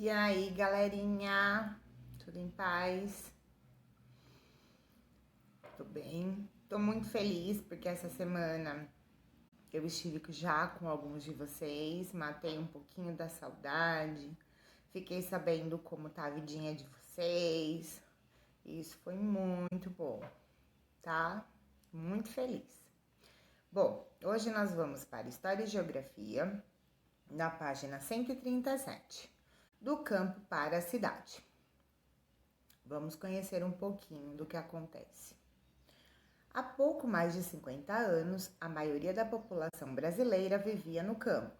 E aí, galerinha? Tudo em paz? Tô bem. Tô muito feliz porque essa semana eu estive já com alguns de vocês, matei um pouquinho da saudade, fiquei sabendo como tá a vidinha de vocês. E isso foi muito bom, tá? Muito feliz. Bom, hoje nós vamos para História e Geografia, na página 137, do campo para a cidade. Vamos conhecer um pouquinho do que acontece. Há pouco mais de 50 anos, a maioria da população brasileira vivia no campo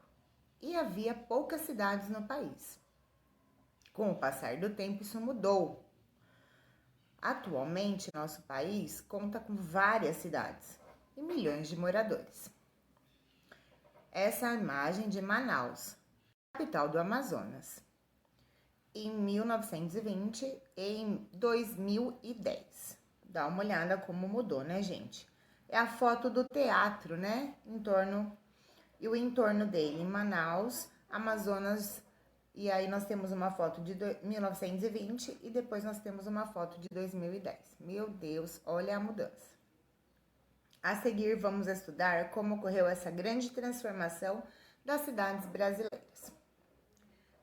e havia poucas cidades no país. Com o passar do tempo, isso mudou. Atualmente, nosso país conta com várias cidades e milhões de moradores. Essa é a imagem de Manaus, capital do Amazonas, em 1920 e em 2010. Dá uma olhada como mudou, né, gente? É a foto do teatro, né? E o entorno dele, em Manaus, Amazonas. E aí nós temos uma foto de 1920 e depois nós temos uma foto de 2010. Meu Deus, olha a mudança. A seguir, vamos estudar como ocorreu essa grande transformação das cidades brasileiras.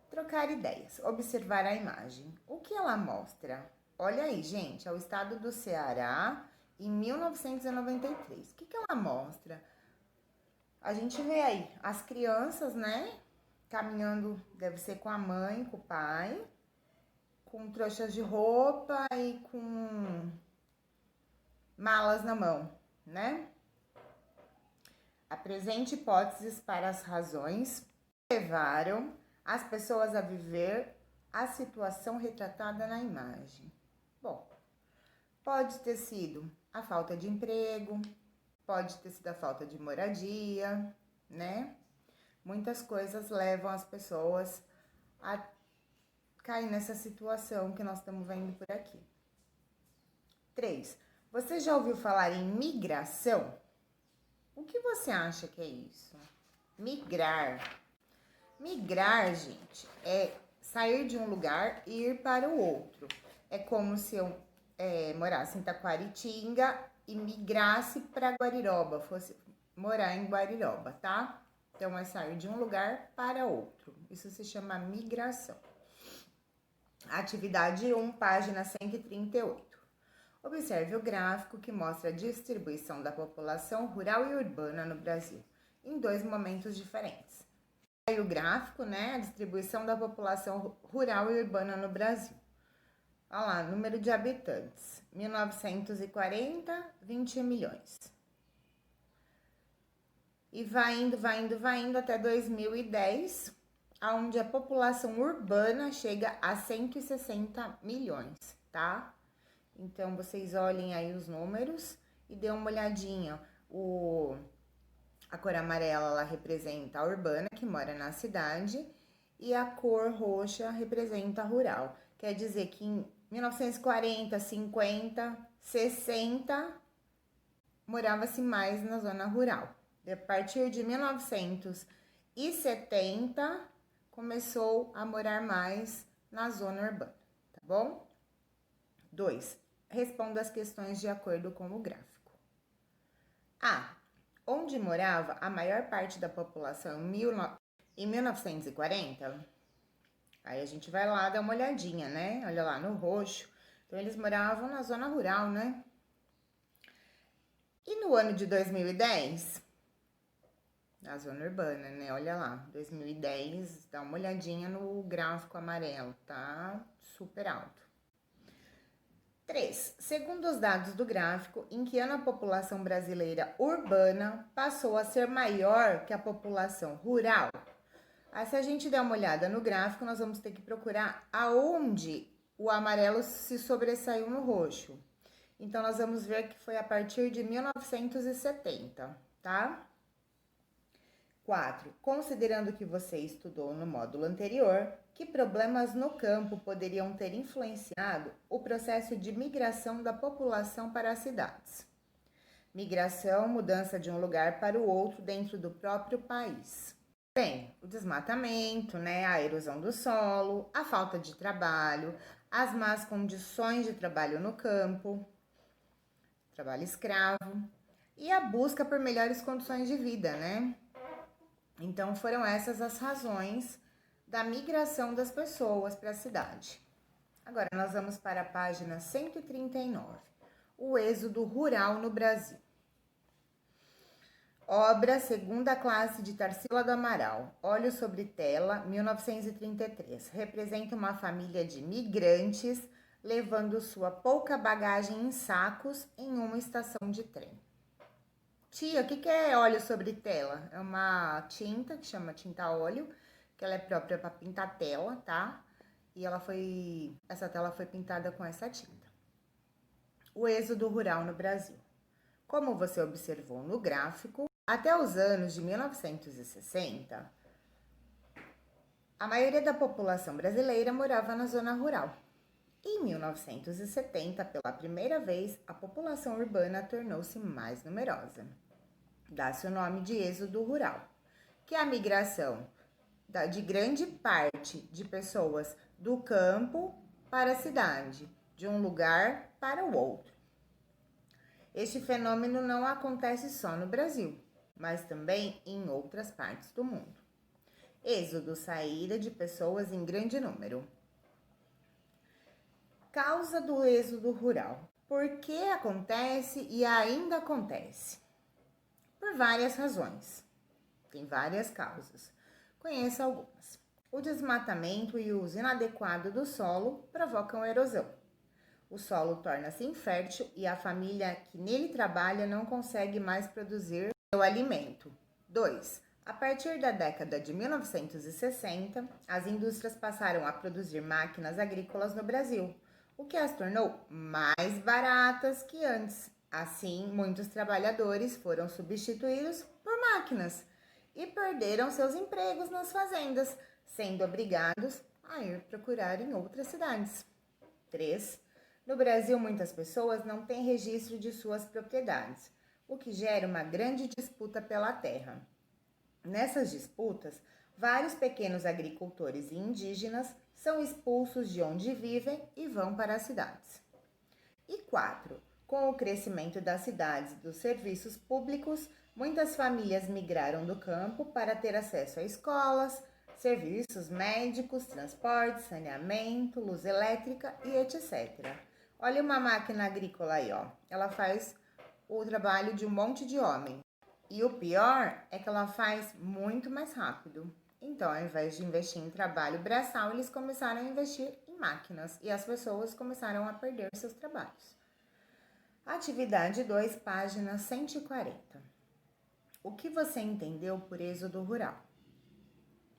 Trocar ideias, observar a imagem. O que ela mostra? Olha aí, gente, é o estado do Ceará em 1993. O que ela mostra? A gente vê aí as crianças, né, caminhando, deve ser com a mãe, com o pai, com trouxas de roupa e com malas na mão, né? Apresente hipóteses para as razões que levaram as pessoas a viver a situação retratada na imagem. Bom, pode ter sido a falta de emprego, pode ter sido a falta de moradia, né? Muitas coisas levam as pessoas a cair nessa situação que nós estamos vendo por aqui. 3. Você já ouviu falar em migração? O que você acha que é isso? Migrar. Migrar, gente, é sair de um lugar e ir para o outro. É como se eu morasse em Taquaritinga e migrasse para Guariroba, fosse morar em Guariroba, tá? Então, é sair de um lugar para outro. Isso se chama migração. Atividade 1, página 138. Observe o gráfico que mostra a distribuição da população rural e urbana no Brasil, em dois momentos diferentes. Aí o gráfico, né, a distribuição da população rural e urbana no Brasil. Olha lá, número de habitantes, 1940, 20 milhões. E vai indo até 2010, onde a população urbana chega a 160 milhões, tá? Então, vocês olhem aí os números e dê uma olhadinha. A cor amarela, ela representa a urbana, que mora na cidade, e a cor roxa representa a rural. Quer dizer que em 1940, 50, 60, morava-se mais na zona rural. A partir de 1970, começou a morar mais na zona urbana, tá bom? 2. Responda as questões de acordo com o gráfico. A. Onde morava a maior parte da população em 1940? Aí a gente vai lá dar uma olhadinha, né? Olha lá, no roxo. Então, eles moravam na zona rural, né? E no ano de 2010? Na zona urbana, né? Olha lá, 2010, dá uma olhadinha no gráfico amarelo, tá? Super alto. 3. Segundo os dados do gráfico, em que ano a população brasileira urbana passou a ser maior que a população rural? Aí, se a gente der uma olhada no gráfico, nós vamos ter que procurar aonde o amarelo se sobressaiu no roxo. Então, nós vamos ver que foi a partir de 1970, tá? 4. Considerando que você estudou no módulo anterior, que problemas no campo poderiam ter influenciado o processo de migração da população para as cidades? Migração, mudança de um lugar para o outro dentro do próprio país. Bem, o desmatamento, né, a erosão do solo, a falta de trabalho, as más condições de trabalho no campo, trabalho escravo e a busca por melhores condições de vida, né? Então foram essas as razões da migração das pessoas para a cidade. Agora nós vamos para a página 139, o êxodo rural no Brasil. Obra segunda classe de Tarsila do Amaral, Óleo sobre tela, 1933. Representa uma família de migrantes levando sua pouca bagagem em sacos em uma estação de trem. Tia, o que é óleo sobre tela? É uma tinta que chama tinta óleo, que ela é própria para pintar tela, tá? E essa tela foi pintada com essa tinta. O êxodo rural no Brasil. Como você observou no gráfico, até os anos de 1960, a maioria da população brasileira morava na zona rural. Em 1970, pela primeira vez, a população urbana tornou-se mais numerosa. Dá-se o nome de êxodo rural, que é a migração de grande parte de pessoas do campo para a cidade, de um lugar para o outro. Este fenômeno não acontece só no Brasil, mas também em outras partes do mundo. Êxodo, saída de pessoas em grande número. Causa do êxodo rural. Por que acontece e ainda acontece? Por várias razões. Tem várias causas. Conheça algumas. O desmatamento e o uso inadequado do solo provocam erosão. O solo torna-se infértil e a família que nele trabalha não consegue mais produzir seu alimento. 2. A partir da década de 1960, as indústrias passaram a produzir máquinas agrícolas no Brasil, o que as tornou mais baratas que antes. Assim, muitos trabalhadores foram substituídos por máquinas e perderam seus empregos nas fazendas, sendo obrigados a ir procurar em outras cidades. 3. No Brasil, muitas pessoas não têm registro de suas propriedades, o que gera uma grande disputa pela terra. Nessas disputas, vários pequenos agricultores e indígenas são expulsos de onde vivem e vão para as cidades. E 4. Com o crescimento das cidades e dos serviços públicos, muitas famílias migraram do campo para ter acesso a escolas, serviços médicos, transporte, saneamento, luz elétrica e etc. Olha uma máquina agrícola aí, ó. Ela faz o trabalho de um monte de homem. E o pior é que ela faz muito mais rápido. Então, ao invés de investir em trabalho braçal, eles começaram a investir em máquinas e as pessoas começaram a perder seus trabalhos. Atividade 2, página 140. O que você entendeu por êxodo rural?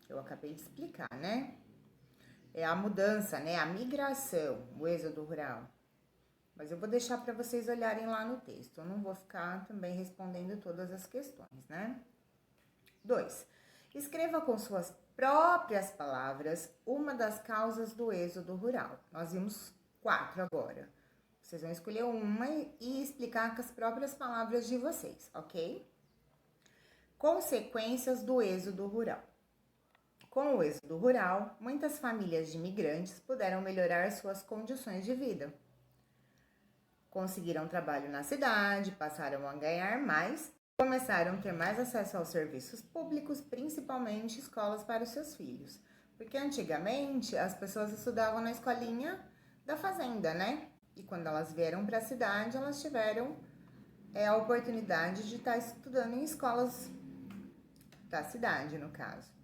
Eu acabei de explicar, né? É a mudança, né? A migração, o êxodo rural. Mas eu vou deixar para vocês olharem lá no texto. Eu não vou ficar também respondendo todas as questões, né? 2. Escreva com suas próprias palavras uma das causas do êxodo rural. Nós vimos 4 agora. Vocês vão escolher uma e explicar com as próprias palavras de vocês, ok? Consequências do êxodo rural. Com o êxodo rural, muitas famílias de imigrantes puderam melhorar suas condições de vida. Conseguiram trabalho na cidade, passaram a ganhar mais, começaram a ter mais acesso aos serviços públicos, principalmente escolas para os seus filhos. Porque antigamente as pessoas estudavam na escolinha da fazenda, né? E quando elas vieram para a cidade, elas tiveram a oportunidade de estar estudando em escolas da cidade, no caso.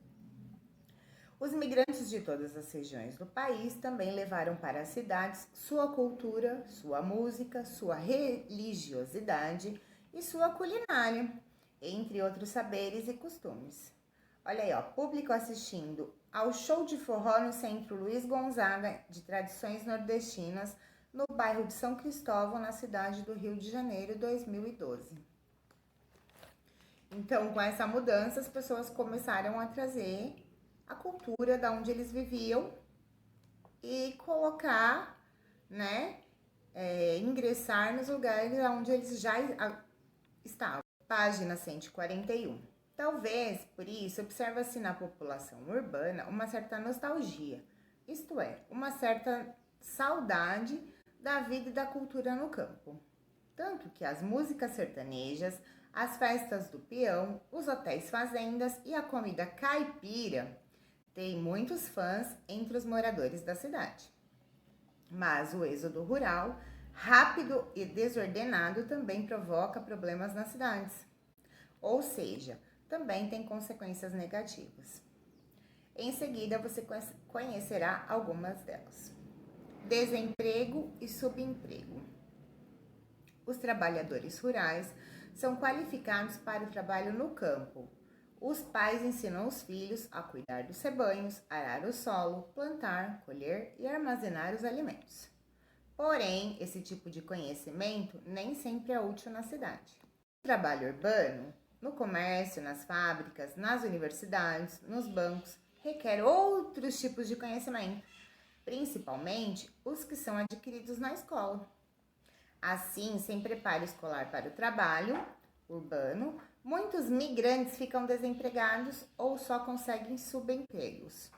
Os imigrantes de todas as regiões do país também levaram para as cidades sua cultura, sua música, sua religiosidade e sua culinária, entre outros saberes e costumes. Olha aí, ó, público assistindo ao show de forró no Centro Luiz Gonzaga de Tradições Nordestinas, no bairro de São Cristóvão, na cidade do Rio de Janeiro, 2012. Então, com essa mudança, as pessoas começaram a trazer a cultura da onde eles viviam e colocar, né, ingressar nos lugares onde eles já estavam. Página 141. Talvez, por isso, observa-se na população urbana uma certa nostalgia, isto é, uma certa saudade da vida e da cultura no campo. Tanto que as músicas sertanejas, as festas do peão, os hotéis fazendas e a comida caipira têm muitos fãs entre os moradores da cidade. Mas o êxodo rural, rápido e desordenado, também provoca problemas nas cidades. Ou seja, também tem consequências negativas. Em seguida, você conhecerá algumas delas. Desemprego e subemprego. Os trabalhadores rurais são qualificados para o trabalho no campo. Os pais ensinam os filhos a cuidar dos rebanhos, arar o solo, plantar, colher e armazenar os alimentos. Porém, esse tipo de conhecimento nem sempre é útil na cidade. O trabalho urbano, no comércio, nas fábricas, nas universidades, nos bancos, requer outros tipos de conhecimento, principalmente os que são adquiridos na escola. Assim, sem preparo escolar para o trabalho urbano, muitos migrantes ficam desempregados ou só conseguem subempregos.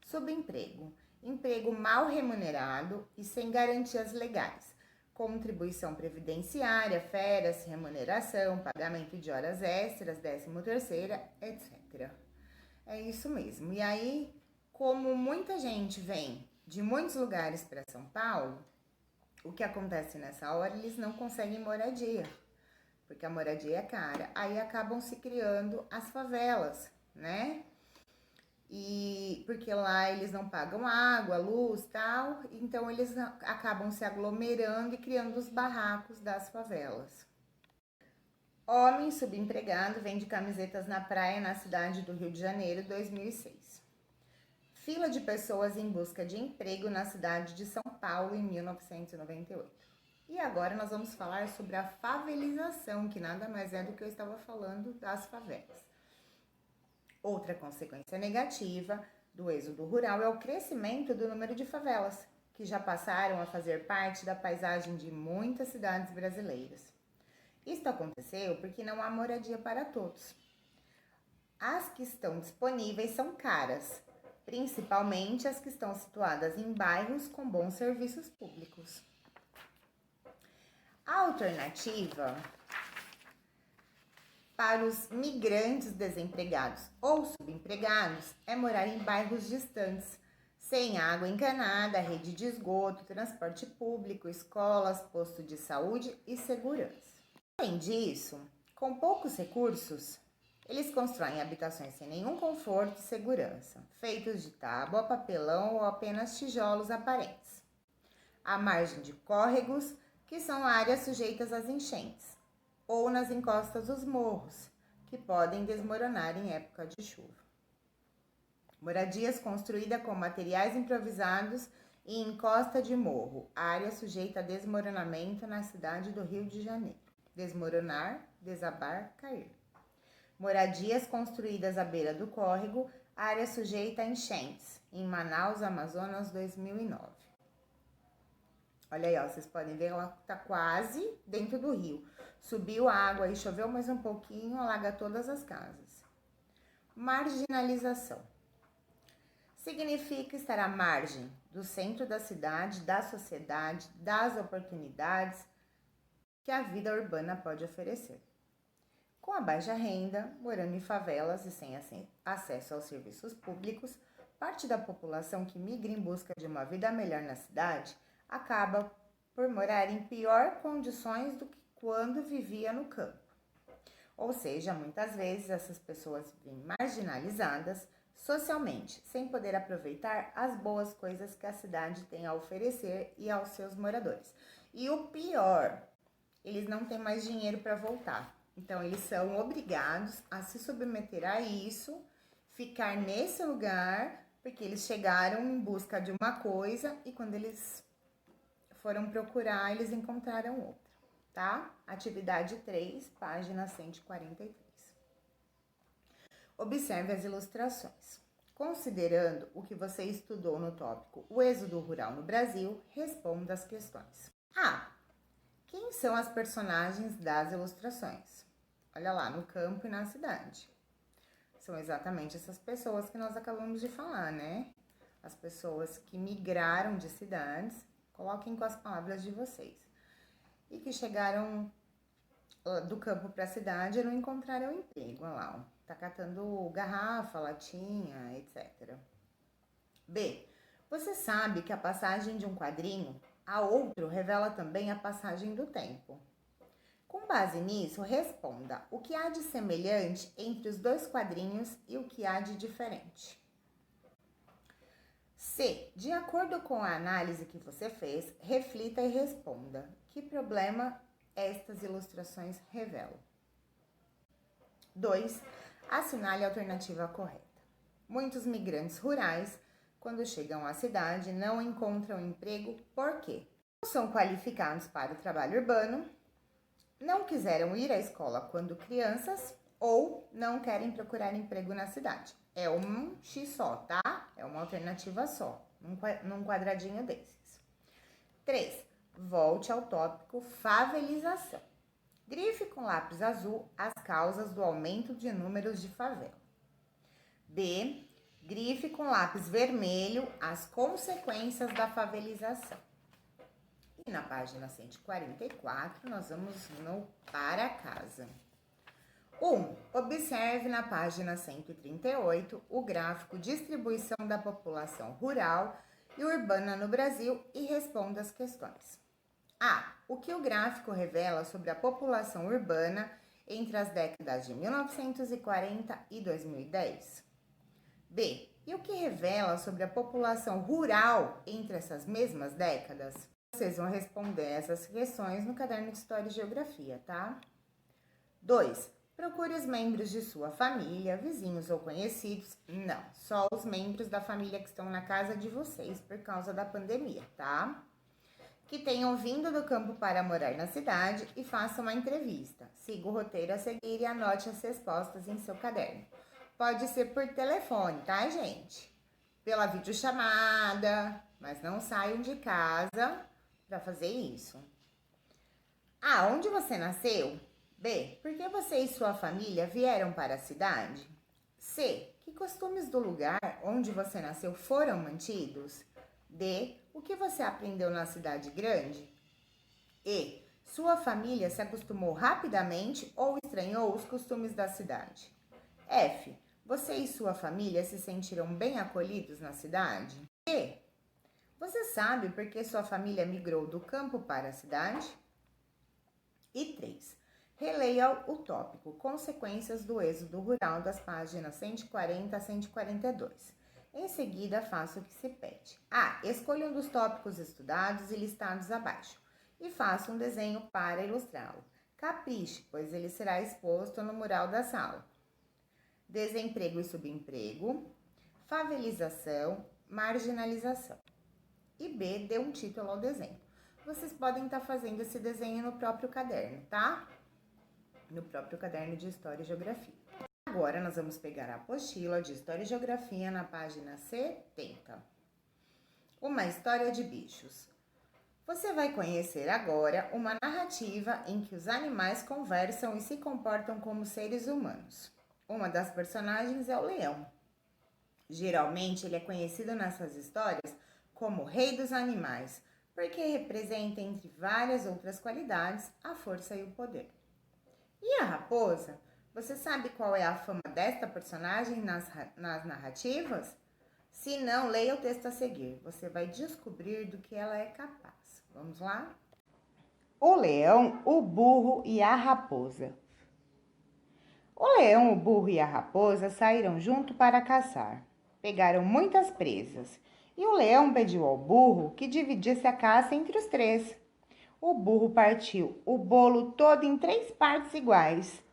Subemprego, emprego mal remunerado e sem garantias legais, contribuição previdenciária, férias, remuneração, pagamento de horas extras, 13ª, etc. É isso mesmo. E aí, como muita gente vem de muitos lugares para São Paulo, o que acontece nessa hora? Eles não conseguem moradia, porque a moradia é cara. Aí acabam se criando as favelas, né? E porque lá eles não pagam água, luz, tal, então eles acabam se aglomerando e criando os barracos das favelas. Homem subempregado vende camisetas na praia na cidade do Rio de Janeiro, 2006. Fila de pessoas em busca de emprego na cidade de São Paulo em 1998. E agora nós vamos falar sobre a favelização, que nada mais é do que eu estava falando das favelas. Outra consequência negativa do êxodo rural é o crescimento do número de favelas, que já passaram a fazer parte da paisagem de muitas cidades brasileiras. Isto aconteceu porque não há moradia para todos. As que estão disponíveis são caras, principalmente as que estão situadas em bairros com bons serviços públicos. A alternativa para os migrantes desempregados ou subempregados é morar em bairros distantes, sem água encanada, rede de esgoto, transporte público, escolas, posto de saúde e segurança. Além disso, com poucos recursos, eles constroem habitações sem nenhum conforto e segurança, feitos de tábua, papelão ou apenas tijolos aparentes, à margem de córregos, que são áreas sujeitas às enchentes, ou nas encostas dos morros, que podem desmoronar em época de chuva. Moradias construídas com materiais improvisados e encosta de morro, área sujeita a desmoronamento na cidade do Rio de Janeiro. Desmoronar, desabar, cair. Moradias construídas à beira do córrego, área sujeita a enchentes, em Manaus, Amazonas, 2009. Olha aí, ó, vocês podem ver, ela tá quase dentro do rio. Subiu a água e choveu mais um pouquinho, alaga todas as casas. Marginalização. Significa estar à margem do centro da cidade, da sociedade, das oportunidades que a vida urbana pode oferecer. Com a baixa renda, morando em favelas e sem acesso aos serviços públicos, parte da população que migra em busca de uma vida melhor na cidade acaba por morar em pior condições do que quando vivia no campo. Ou seja, muitas vezes essas pessoas vivem marginalizadas socialmente, sem poder aproveitar as boas coisas que a cidade tem a oferecer e aos seus moradores. E o pior, eles não têm mais dinheiro para voltar. Então, eles são obrigados a se submeter a isso, ficar nesse lugar, porque eles chegaram em busca de uma coisa e quando eles foram procurar, eles encontraram outra, tá? Atividade 3, página 143. Observe as ilustrações. Considerando o que você estudou no tópico O êxodo rural no Brasil, responda as questões. A. Quem são as personagens das ilustrações? Olha lá, no campo e na cidade. São exatamente essas pessoas que nós acabamos de falar, né? As pessoas que migraram de cidades, coloquem com as palavras de vocês, e que chegaram do campo para a cidade e não encontraram emprego. Olha lá, ó, tá catando garrafa, latinha, etc. B. Você sabe que a passagem de um quadrinho a outro revela também a passagem do tempo. Com base nisso, responda o que há de semelhante entre os dois quadrinhos e o que há de diferente. C. De acordo com a análise que você fez, reflita e responda. Que problema estas ilustrações revelam? 2. Assinale a alternativa correta. Muitos migrantes rurais, quando chegam à cidade, não encontram emprego porque não são qualificados para o trabalho urbano, não quiseram ir à escola quando crianças ou não querem procurar emprego na cidade. É um X só, tá? É uma alternativa só, num quadradinho desses. 3. Volte ao tópico favelização. Grife com lápis azul as causas do aumento de números de favela. B. Grife com lápis vermelho as consequências da favelização. E na página 144, nós vamos no para casa. 1. Observe na página 138 o gráfico distribuição da população rural e urbana no Brasil e responda as questões. A. O que o gráfico revela sobre a população urbana entre as décadas de 1940 e 2010? B. E o que revela sobre a população rural entre essas mesmas décadas? Vocês vão responder essas questões no caderno de História e Geografia, tá? 2. Procure os membros de sua família, vizinhos ou conhecidos. Não, só os membros da família que estão na casa de vocês por causa da pandemia, tá? Que tenham vindo do campo para morar na cidade e faça uma entrevista. Siga o roteiro a seguir e anote as respostas em seu caderno. Pode ser por telefone, tá, gente? Pela videochamada, mas não saiam de casa para fazer isso. A. Onde você nasceu? B. Por que você e sua família vieram para a cidade? C. Que costumes do lugar onde você nasceu foram mantidos? D. O que você aprendeu na cidade grande? E. Sua família se acostumou rapidamente ou estranhou os costumes da cidade? F. Você e sua família se sentiram bem acolhidos na cidade? E. Você sabe por que sua família migrou do campo para a cidade? E 3. Releia o tópico Consequências do êxodo rural das páginas 140 a 142. Em seguida, faça o que se pede. A. Escolha um dos tópicos estudados e listados abaixo e faça um desenho para ilustrá-lo. Capriche, pois ele será exposto no mural da sala. Desemprego e subemprego, favelização, marginalização. E B. Dê um título ao desenho. Vocês podem estar fazendo esse desenho no próprio caderno, tá? No próprio caderno de História e Geografia. Agora, nós vamos pegar a apostila de História e Geografia na página 70. Uma história de bichos. Você vai conhecer agora uma narrativa em que os animais conversam e se comportam como seres humanos. Uma das personagens é o leão. Geralmente, ele é conhecido nessas histórias como o rei dos animais, porque representa, entre várias outras qualidades, a força e o poder. E a raposa? Você sabe qual é a fama desta personagem nas narrativas? Se não, leia o texto a seguir. Você vai descobrir do que ela é capaz. Vamos lá? O leão, o burro e a raposa. O leão, o burro e a raposa saíram junto para caçar. Pegaram muitas presas. E o leão pediu ao burro que dividisse a caça entre os três. O burro partiu o bolo todo em 3 partes iguais.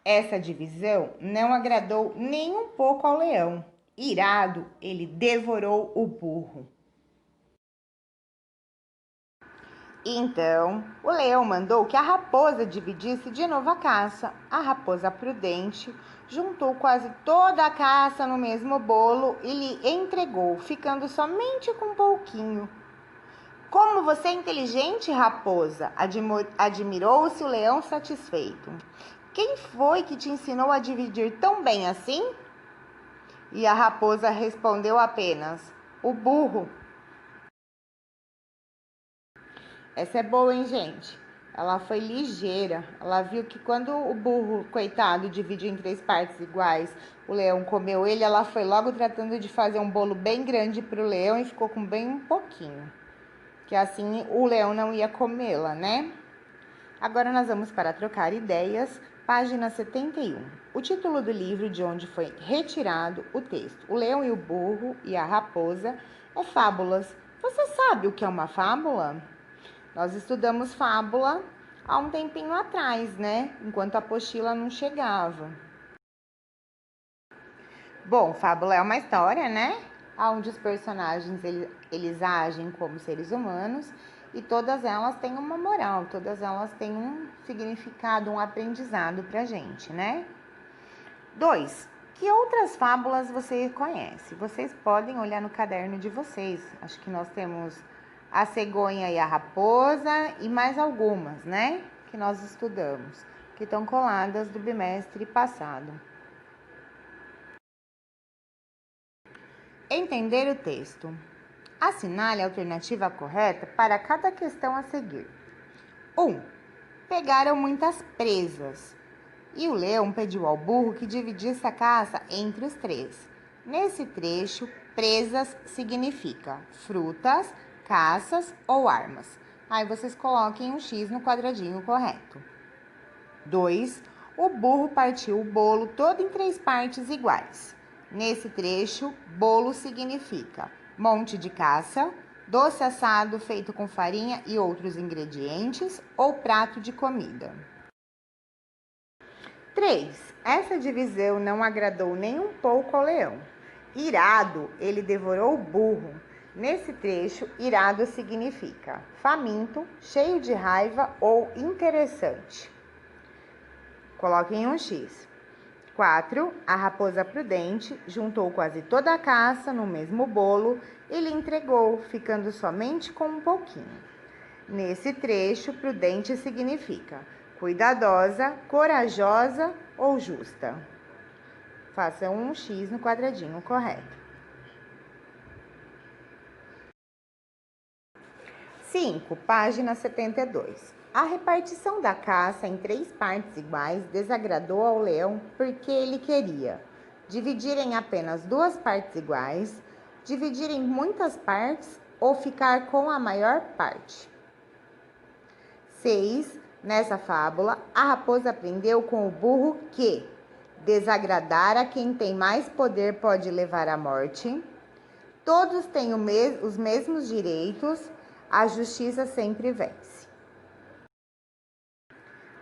Essa divisão não agradou nem um pouco ao leão. Irado, ele devorou o burro. Então, o leão mandou que a raposa dividisse de novo a caça. A raposa prudente juntou quase toda a caça no mesmo bolo e lhe entregou, ficando somente com um pouquinho. Como você é inteligente, raposa, admirou-se o leão satisfeito. Quem foi que te ensinou a dividir tão bem assim? E a raposa respondeu apenas: o burro. Essa é boa, hein, gente? Ela foi ligeira. Ela viu que quando o burro, coitado, dividiu em 3 partes iguais, o leão comeu ele, ela foi logo tratando de fazer um bolo bem grande para o leão e ficou com bem um pouquinho. Que assim o leão não ia comê-la, né? Agora nós vamos para trocar ideias, página 71. O título do livro de onde foi retirado o texto O Leão e o Burro e a Raposa é Fábulas. Você sabe o que é uma fábula? Nós estudamos fábula há um tempinho atrás, né? Enquanto a apostila não chegava. Bom, fábula é uma história, né? Onde os personagens eles agem como seres humanos e todas elas têm uma moral, todas elas têm um significado, um aprendizado pra gente, né? 2. Que outras fábulas você conhece? Vocês podem olhar no caderno de vocês. Acho que nós temos a cegonha e a raposa e mais algumas, né? Que nós estudamos, que estão coladas do bimestre passado. Entender o texto. Assinale a alternativa correta para cada questão a seguir. 1. Pegaram muitas presas. E o leão pediu ao burro que dividisse a caça entre os 3. Nesse trecho, presas significa frutas, caças ou armas. Aí vocês coloquem um X no quadradinho correto. 2. O burro partiu o bolo todo em 3 partes iguais. Nesse trecho, bolo significa monte de caça, doce assado feito com farinha e outros ingredientes ou prato de comida. 3. Essa divisão não agradou nem um pouco ao leão. Irado, ele devorou o burro. Nesse trecho, irado significa faminto, cheio de raiva ou interessante. Coloquem um X. 4. A raposa prudente juntou quase toda a caça no mesmo bolo e lhe entregou, ficando somente com um pouquinho. Nesse trecho, prudente significa cuidadosa, corajosa ou justa. Faça um X no quadradinho correto. 5. Página 72. A repartição da caça em 3 partes iguais desagradou ao leão porque ele queria dividir em apenas 2 partes iguais, dividir em muitas partes ou ficar com a maior parte. 6. Nessa fábula, a raposa aprendeu com o burro que desagradar a quem tem mais poder pode levar à morte, todos têm os mesmos direitos, a justiça sempre vence.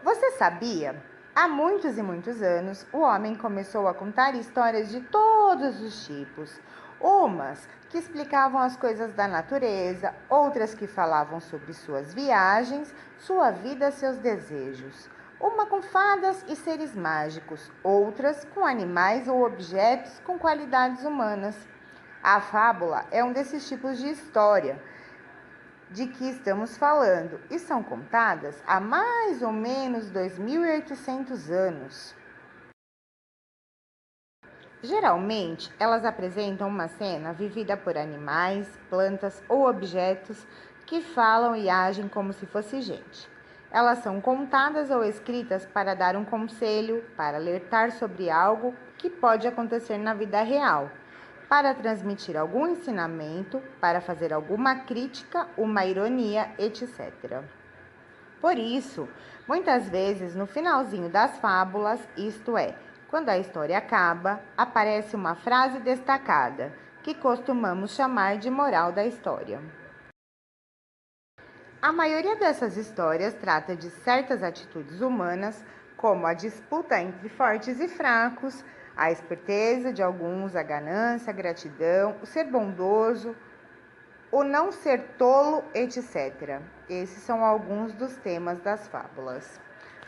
Você sabia? Há muitos e muitos anos, o homem começou a contar histórias de todos os tipos. Umas que explicavam as coisas da natureza, outras que falavam sobre suas viagens, sua vida, seus desejos. Uma com fadas e seres mágicos, outras com animais ou objetos com qualidades humanas. A fábula é um desses tipos de história de que estamos falando e são contadas há mais ou menos 2.800 anos. Geralmente, elas apresentam uma cena vivida por animais, plantas ou objetos que falam e agem como se fosse gente. Elas são contadas ou escritas para dar um conselho, para alertar sobre algo que pode acontecer na vida real, para transmitir algum ensinamento, para fazer alguma crítica, uma ironia, etc. Por isso, muitas vezes no finalzinho das fábulas, isto é, quando a história acaba, aparece uma frase destacada, que costumamos chamar de moral da história. A maioria dessas histórias trata de certas atitudes humanas, como a disputa entre fortes e fracos, a esperteza de alguns, a ganância, a gratidão, o ser bondoso, o não ser tolo, etc. Esses são alguns dos temas das fábulas.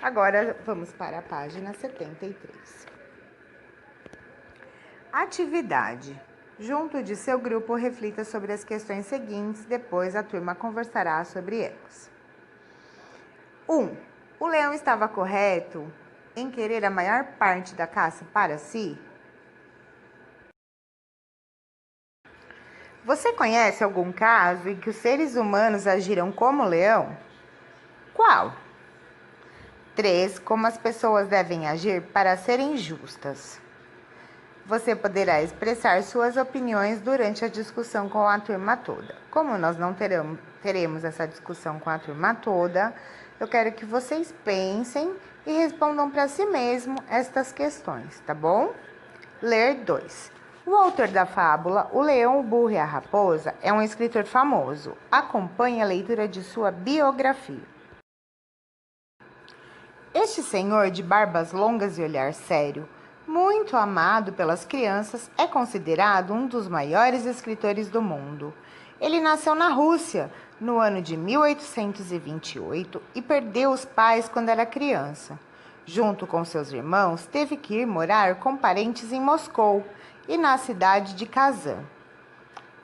Agora vamos para a página 73. Atividade. Junto de seu grupo, reflita sobre as questões seguintes, depois a turma conversará sobre elas. 1. O leão estava correto em querer a maior parte da caça para si? Você conhece algum caso em que os seres humanos agiram como leão? Qual? 3. Como as pessoas devem agir para serem justas. Você poderá expressar suas opiniões durante a discussão com a turma toda. Como nós não teremos essa discussão com a turma toda, eu quero que vocês pensem e respondam para si mesmo estas questões, tá bom? Ler 2. O autor da fábula O Leão, o Burro e a Raposa é um escritor famoso. Acompanhe a leitura de sua biografia. Este senhor de barbas longas e olhar sério, muito amado pelas crianças, é considerado um dos maiores escritores do mundo. Ele nasceu na Rússia no ano de 1828 e perdeu os pais quando era criança. Junto com seus irmãos, teve que ir morar com parentes em Moscou e na cidade de Kazan.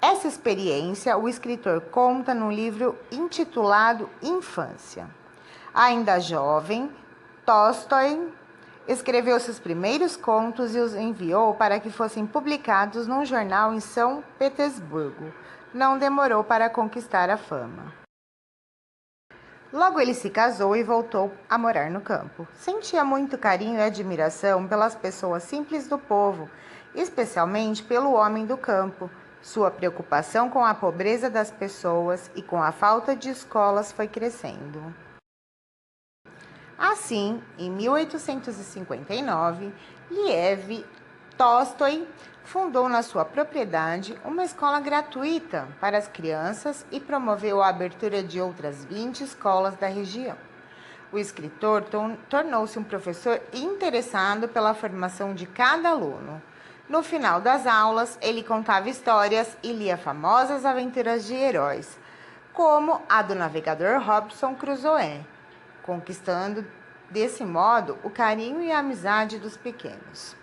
Essa experiência o escritor conta num livro intitulado Infância. Ainda jovem, Tolstói escreveu seus primeiros contos e os enviou para que fossem publicados num jornal em São Petersburgo. Não demorou para conquistar a fama. Logo ele se casou e voltou a morar no campo. Sentia muito carinho e admiração pelas pessoas simples do povo, especialmente pelo homem do campo. Sua preocupação com a pobreza das pessoas e com a falta de escolas foi crescendo. Assim, em 1859, Lev Tolstói fundou na sua propriedade uma escola gratuita para as crianças e promoveu a abertura de outras 20 escolas da região. O escritor tornou-se um professor interessado pela formação de cada aluno. No final das aulas, ele contava histórias e lia famosas aventuras de heróis, como a do navegador Robinson Crusoe, conquistando, desse modo, o carinho e a amizade dos pequenos.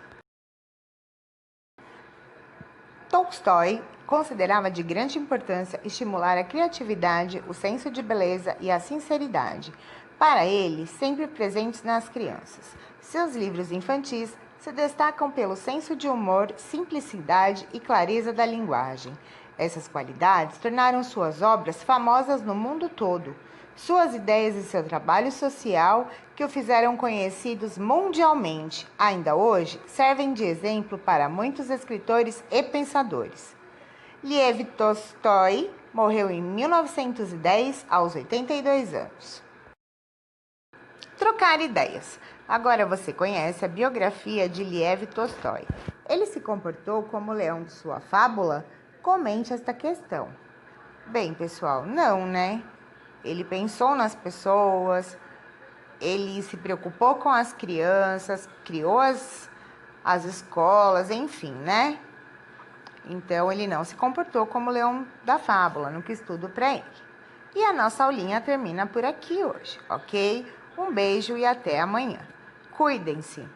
Tolstói considerava de grande importância estimular a criatividade, o senso de beleza e a sinceridade, para ele, sempre presentes nas crianças. Seus livros infantis se destacam pelo senso de humor, simplicidade e clareza da linguagem. Essas qualidades tornaram suas obras famosas no mundo todo. Suas ideias e seu trabalho social, que o fizeram conhecidos mundialmente, ainda hoje servem de exemplo para muitos escritores e pensadores. Lev Tolstói morreu em 1910, aos 82 anos. Trocar ideias. Agora você conhece a biografia de Lev Tolstói. Ele se comportou como o leão de sua fábula? Comente esta questão. Bem, pessoal, não, né? Ele pensou nas pessoas, ele se preocupou com as crianças, criou as escolas, enfim, né? Então, ele não se comportou como o leão da fábula, não quis tudo para ele. E a nossa aulinha termina por aqui hoje, ok? Um beijo e até amanhã. Cuidem-se!